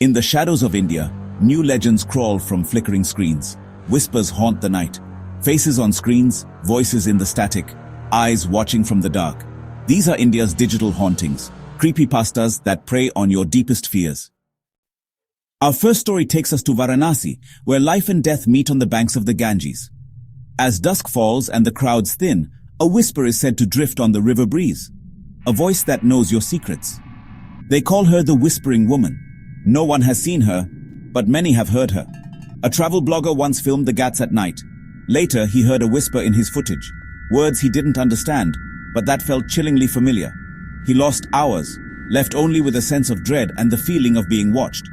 In the shadows of India, new legends crawl from flickering screens. Whispers haunt the night. Faces on screens, voices in the static, eyes watching from the dark. These are India's digital hauntings, creepypastas that prey on your deepest fears. Our first story takes us to Varanasi, where life and death meet on the banks of the Ganges. As dusk falls and the crowds thin, a whisper is said to drift on the river breeze. A voice that knows your secrets. They call her the Whispering Woman. No one has seen her, but many have heard her. A travel blogger once filmed the Ghats at night. Later, he heard a whisper in his footage. Words he didn't understand, but that felt chillingly familiar. He lost hours, left only with a sense of dread and the feeling of being watched.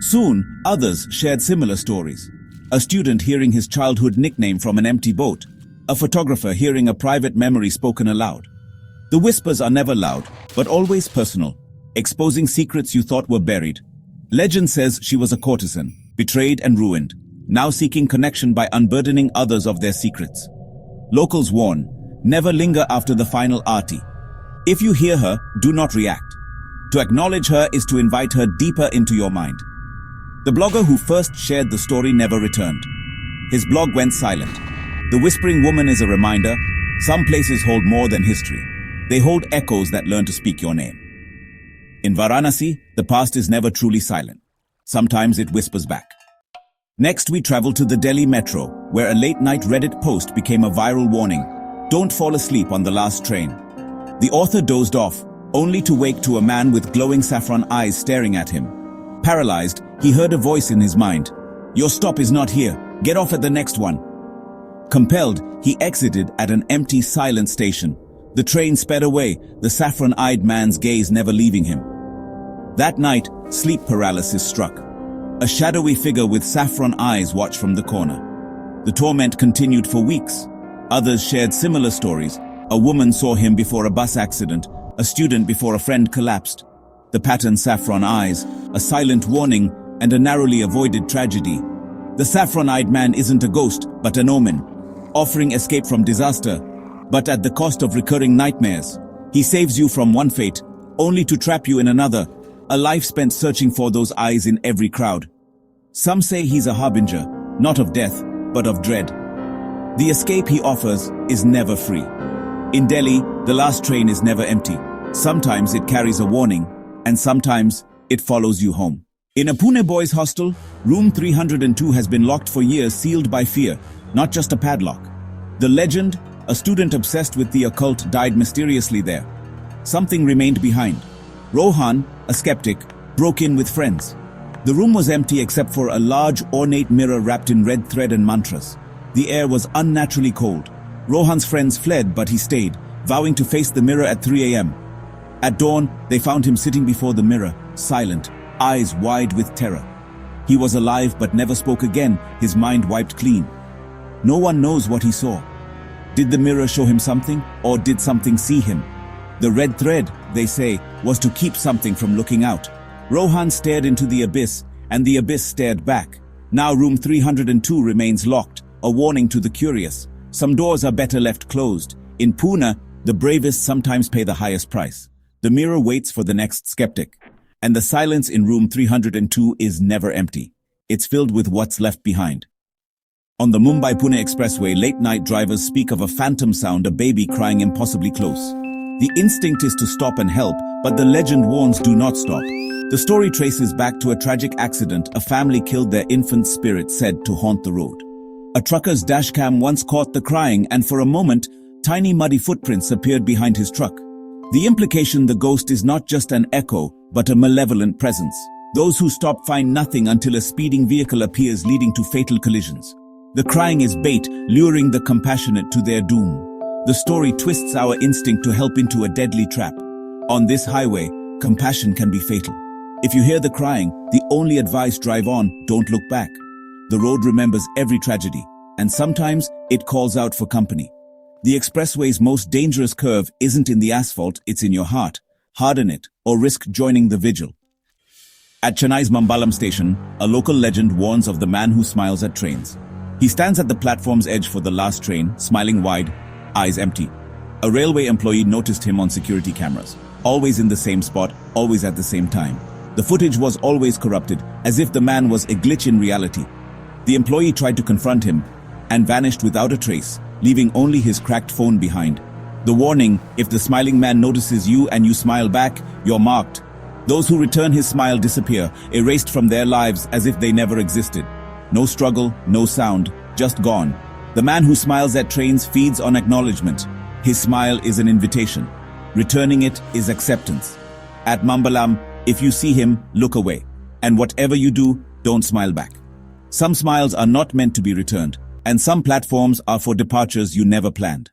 Soon, others shared similar stories. A student hearing his childhood nickname from an empty boat. A photographer hearing a private memory spoken aloud. The whispers are never loud, but always personal, exposing secrets you thought were buried. Legend says she was a courtesan, betrayed and ruined, now seeking connection by unburdening others of their secrets. Locals warn, never linger after the final aarti. If you hear her, do not react. To acknowledge her is to invite her deeper into your mind. The blogger who first shared the story never returned. His blog went silent. The Whispering Woman is a reminder, some places hold more than history. They hold echoes that learn to speak your name. In Varanasi, the past is never truly silent. Sometimes it whispers back. Next, we travel to the Delhi metro, where a late-night Reddit post became a viral warning. Don't fall asleep on the last train. The author dozed off, only to wake to a man with glowing saffron eyes staring at him. Paralyzed, he heard a voice in his mind. Your stop is not here. Get off at the next one. Compelled, he exited at an empty, silent station. The train sped away, the saffron-eyed man's gaze never leaving him. That night, sleep paralysis struck. A shadowy figure with saffron eyes watched from the corner. The torment continued for weeks. Others shared similar stories. A woman saw him before a bus accident, a student before a friend collapsed. The patterned saffron eyes, a silent warning, and a narrowly avoided tragedy. The saffron-eyed man isn't a ghost, but an omen, offering escape from disaster, but at the cost of recurring nightmares. He saves you from one fate, only to trap you in another, a life spent searching for those eyes in every crowd. Some say he's a harbinger, not of death, but of dread. The escape he offers is never free. In Delhi, the last train is never empty. Sometimes it carries a warning, and sometimes it follows you home. In a Pune boys' hostel, room 302 has been locked for years, sealed by fear, not just a padlock. The legend, a student obsessed with the occult, died mysteriously there. Something remained behind. Rohan, a skeptic, broke in with friends. The room was empty except for a large, ornate mirror wrapped in red thread and mantras. The air was unnaturally cold. Rohan's friends fled, but he stayed, vowing to face the mirror at 3 a.m. At dawn, they found him sitting before the mirror, silent, eyes wide with terror. He was alive but never spoke again, his mind wiped clean. No one knows what he saw. Did the mirror show him something, or did something see him? The red thread, they say, was to keep something from looking out. Rohan stared into the abyss, and the abyss stared back. Now room 302 remains locked, a warning to the curious. Some doors are better left closed. In Pune, the bravest sometimes pay the highest price. The mirror waits for the next skeptic. And the silence in room 302 is never empty. It's filled with what's left behind. On the Mumbai-Pune expressway, late-night drivers speak of a phantom sound, a baby crying impossibly close. The instinct is to stop and help, but the legend warns do not stop. The story traces back to a tragic accident. A family killed their infant spirit, said to haunt the road. A trucker's dashcam once caught the crying, and for a moment, tiny muddy footprints appeared behind his truck. The implication: the ghost is not just an echo, but a malevolent presence. Those who stop find nothing until a speeding vehicle appears, leading to fatal collisions. The crying is bait, luring the compassionate to their doom. The story twists our instinct to help into a deadly trap. On this highway, compassion can be fatal. If you hear the crying, the only advice: drive on, don't look back. The road remembers every tragedy, and sometimes it calls out for company. The expressway's most dangerous curve isn't in the asphalt, it's in your heart. Harden it, or risk joining the vigil. At Chennai's Mambalam station, a local legend warns of the man who smiles at trains. He stands at the platform's edge for the last train, smiling wide, eyes empty. A railway employee noticed him on security cameras. Always in the same spot, always at the same time. The footage was always corrupted, as if the man was a glitch in reality. The employee tried to confront him and vanished without a trace, leaving only his cracked phone behind. The warning: if the smiling man notices you and you smile back, you're marked. Those who return his smile disappear, erased from their lives as if they never existed. No struggle, no sound, just gone. The man who smiles at trains feeds on acknowledgement. His smile is an invitation. Returning it is acceptance. At Mambalam, if you see him, look away. And whatever you do, don't smile back. Some smiles are not meant to be returned, and some platforms are for departures you never planned.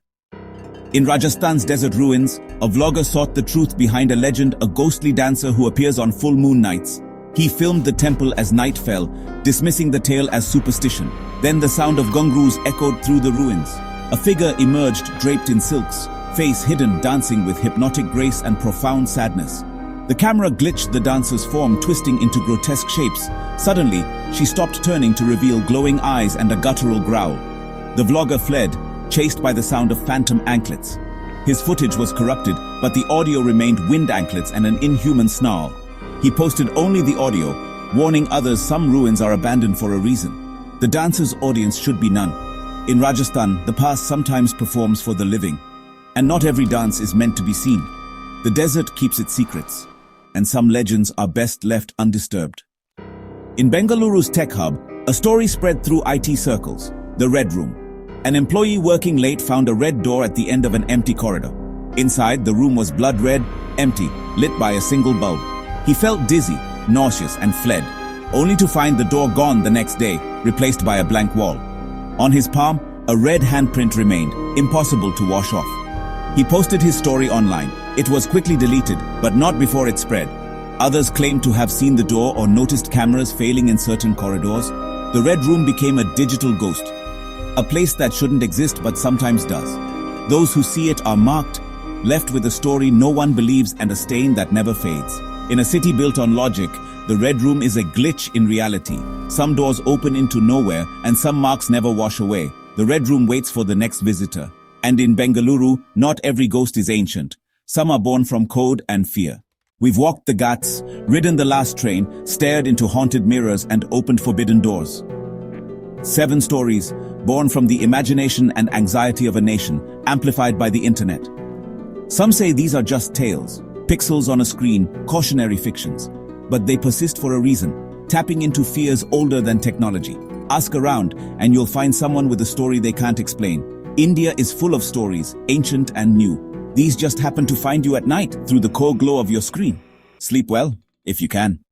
In Rajasthan's desert ruins, a vlogger sought the truth behind a legend, a ghostly dancer who appears on full moon nights. He filmed the temple as night fell, dismissing the tale as superstition. Then the sound of gungroos echoed through the ruins. A figure emerged draped in silks, face hidden, dancing with hypnotic grace and profound sadness. The camera glitched the dancer's form, twisting into grotesque shapes. Suddenly, she stopped, turning to reveal glowing eyes and a guttural growl. The vlogger fled, chased by the sound of phantom anklets. His footage was corrupted, but the audio remained wind anklets and an inhuman snarl. He posted only the audio, warning others some ruins are abandoned for a reason. The dancer's audience should be none. In Rajasthan, the past sometimes performs for the living, and not every dance is meant to be seen. The desert keeps its secrets, and some legends are best left undisturbed. In Bengaluru's tech hub, a story spread through IT circles: the Red Room. An employee working late found a red door at the end of an empty corridor. Inside, the room was blood red, empty, lit by a single bulb. He felt dizzy, nauseous, and fled, only to find the door gone the next day, replaced by a blank wall. On his palm, a red handprint remained, impossible to wash off. He posted his story online. It was quickly deleted, but not before it spread. Others claimed to have seen the door or noticed cameras failing in certain corridors. The Red Room became a digital ghost, a place that shouldn't exist but sometimes does. Those who see it are marked, left with a story no one believes and a stain that never fades. In a city built on logic, the Red Room is a glitch in reality. Some doors open into nowhere and some marks never wash away. The Red Room waits for the next visitor. And in Bengaluru, not every ghost is ancient. Some are born from code and fear. We've walked the ghats, ridden the last train, stared into haunted mirrors and opened forbidden doors. 7 stories, born from the imagination and anxiety of a nation, amplified by the internet. Some say these are just tales, pixels on a screen, cautionary fictions. But they persist for a reason, tapping into fears older than technology. Ask around, and you'll find someone with a story they can't explain. India is full of stories, ancient and new. These just happen to find you at night through the cold glow of your screen. Sleep well, if you can.